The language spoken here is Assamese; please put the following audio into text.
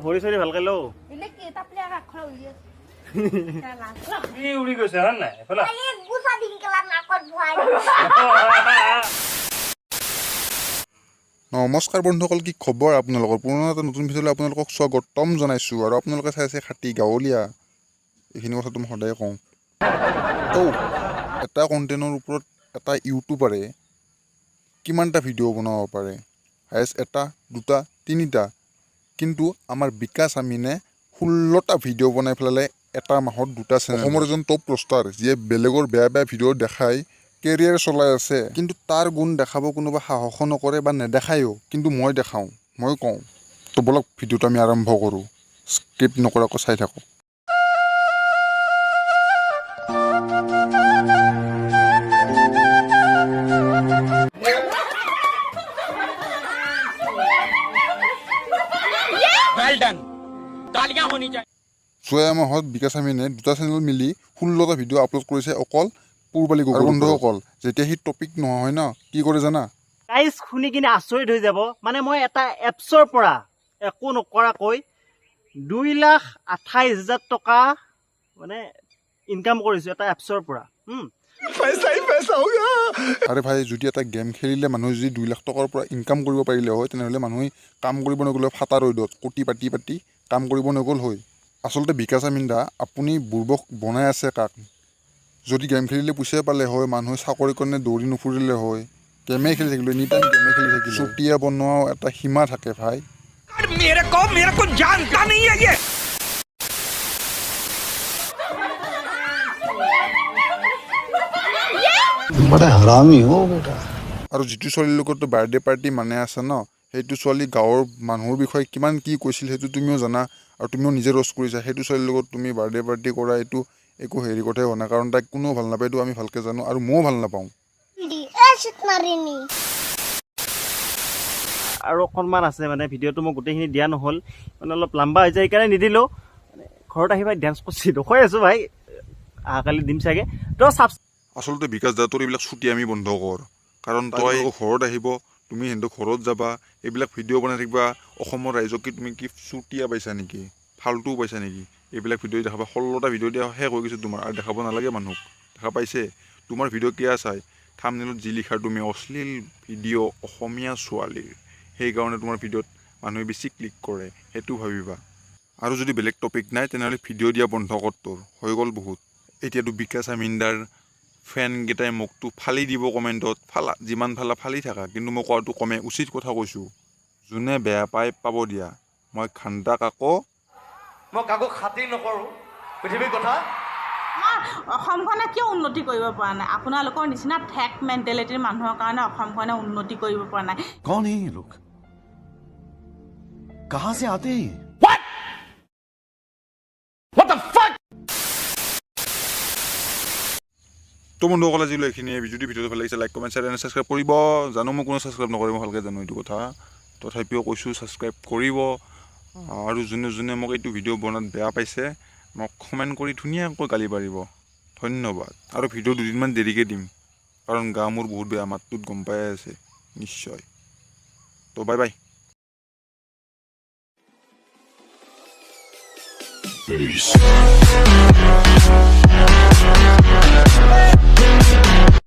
ভৰি চৰি ভালকে লও উৰি গৈছে হয় নাই নমস্কাৰ বন্ধুসকল, কি খবৰ আপোনালোকৰ? পুৰণা এটা নতুন ভিডিঅ'লৈ আপোনালোকক স্বাগতম জনাইছোঁ। আৰু আপোনালোকে চাই আছে খাটি গাঁৱলীয়া, এইখিনি কথাটো মই সদায় কওঁ। তো এটা কণ্টেণ্টৰ ওপৰত এটা ইউটিউবাৰে কিমানটা ভিডিঅ' বনাব পাৰে? হায়েষ্ট এটা, দুটা, তিনিটা। কিন্তু আমাৰ বিকাশ আমিনে 16টা ভিডিঅ' বনাই পেলালে এটা মাহত 2টা চেনেল। অসমৰ এজন টপ প্ৰষ্টাৰ, যিয়ে বেলেগৰ বেয়া বেয়া ভিডিঅ' দেখাই কেৰিয়াৰ চলাই আছে, কিন্তু তাৰ গুণ দেখাব কোনোবা সাহসো নকৰে বা নেদেখায়ো। কিন্তু মই দেখাওঁ, মই কওঁ। তো বলক ভিডিঅ'টো আমি আৰম্ভ কৰোঁ, স্ক্ৰিপ্ট নকৰাকৈ চাই থাকক। যোৱা মাহত বিকাশ আমিনে 2টা চেনেল মিলি 16টা ভিডিঅ' আপলোড কৰিছে অকল পূৰ্বালী গগৈ। বন্ধুসকল, যেতিয়া সি টপিক নহয় হয় ন, কি কৰে জানা? গাইজ শুনি কিনে আচৰিত হৈ যাব। মানে মই এটা এপছৰ পৰা একো নকৰাকৈ 2,28,000 টকা মানে ইনকাম কৰিছোঁ এটা এপছৰ পৰা। আৰে ভাই, যদি এটা গেম খেলিলে মানুহে যদি 2 লাখ টকাৰ পৰা ইনকাম কৰিব পাৰিলে হয়, তেনেহ'লে মানুহে কাম কৰিব নগ'লে ফাটা ৰ'দত কোটি পাতি পাতি কাম কৰিব নগ'ল হয়। আচলতে বিকাশ আমিন দা, আপুনি বুৰ্বক বনাই আছে কাক? যদি গেম খেলিলে পইচা পালে হয়, মানুহে চাকৰি কাৰণে দৌৰি নুফুৰিলে হয়, গেমে খেলি থাকিলে, এনি টাইম গেমে খেলি থাকিলে। চুতীয়া বনোৱাও এটা সীমা থাকে ভাই। আৰু যিটো ছোৱালীৰ লগতো বাৰ্থডে পাৰ্টি মানে আছে ন, সেইটো ছোৱালী গাঁৱৰ মানুহৰ বিষয়ে কিমান কি কৈছিল সেইটো তুমিও জানা, আৰু তুমিও নিজে ৰ'ষ্ট কৰিছা। সেইটো ছোৱালীৰ লগত তুমি বাৰ্থডে পাৰ্টি কৰা, এইটো একো হেৰি কথাই হোৱা নাই, কাৰণ তাইক কোনেও ভাল নাপায়, এইটো আমি ভালকৈ জানো, আৰু ময়ো ভাল নাপাওঁ। আৰু অকণমান আছে মানে ভিডিঅ'টো মই গোটেইখিনি দিয়া নহ'ল, মানে অলপ লম্বা হৈ যায়, সেইকাৰণে নিদিলোঁ। মানে ঘৰত আহি ভাই ডেন্স কৰিছি দেখুৱাই আছোঁ ভাই, অহাকালি দিম চাগে। তো আচলতে বিকাশ দা, তোৰ এইবিলাক ছুটি আমি বন্ধ কৰ, কাৰণ তই ঘৰত আহিব, তুমি সিহঁতৰ ঘৰত যাবা, এইবিলাক ভিডিঅ' বনাই থাকিবা। অসমৰ ৰাইজক কি তুমি কি চুতীয়া পাইছা নেকি? ফাল্টু পাইছা নেকি? এইবিলাক ভিডিঅ' দেখাবা। 16টা ভিডিঅ' দিয়া শেষ হৈ গৈছে তোমাৰ, আৰু দেখাব নালাগে মানুহক। দেখা পাইছে তোমাৰ ভিডিঅ' কিয় চাই? থাম্বনেইলত যি লিখা তুমি অশ্লীল ভিডিঅ' অসমীয়া ছোৱালীৰ, সেইকাৰণে তোমাৰ ভিডিঅ'ত মানুহে বেছি ক্লিক কৰে, সেইটো ভাবিবা। আৰু যদি বেলেগ টপিক নাই, তেনেহ'লে ভিডিঅ' দিয়া বন্ধ কৰ, তোৰ হৈ গ'ল বহুত। এতিয়াতো বিকাশ আমিনদাৰ ফেনকেইটাই মোকতো ফালি দিব কমেণ্টত, ফালা যিমান ফালা ফালি থাকা, কিন্তু মই কোৱাটো কমে উচিত কথা কৈছোঁ। যোনে বেয়া পায় পাব দিয়া, মই ঘাণ্টা কাকো খাতিৰ নকৰোঁ পৃথিৱীৰ কথা। অসমখনে কিয় উন্নতি কৰিব পৰা নাই? আপোনালোকৰ নিচিনা ঠেক মেণ্টেলিটিৰ মানুহৰ কাৰণে অসমখনে উন্নতি কৰিব পৰা নাই। कौन है ये लोग? कहां से आते हैं? তো বন্ধুসকল, আজিলৈ এইখিনিয়ে। যদি ভিডিঅ'টো ভাল লাগিছে, like comment share and subscribe কৰিব। জানো মই কোনো ছাবস্ক্ৰাইব নকৰিব, মই ভালকৈ জানো এইটো কথা, তথাপিও কৈছোঁ ছাবস্ক্ৰাইব কৰিব। আৰু যোনে যোনে মোক এইটো ভিডিঅ' বনাত বেয়া পাইছে, মোক কমেণ্ট কৰি ধুনীয়াকৈ গালি পাৰিব। ধন্যবাদ। আৰু ভিডিঅ' 2 দিনমান দেৰিকৈ দিম, কাৰণ গা মোৰ বহুত বেয়া, মাতটোত গম পাই আছে নিশ্চয়। তো বাই বাই। Peace.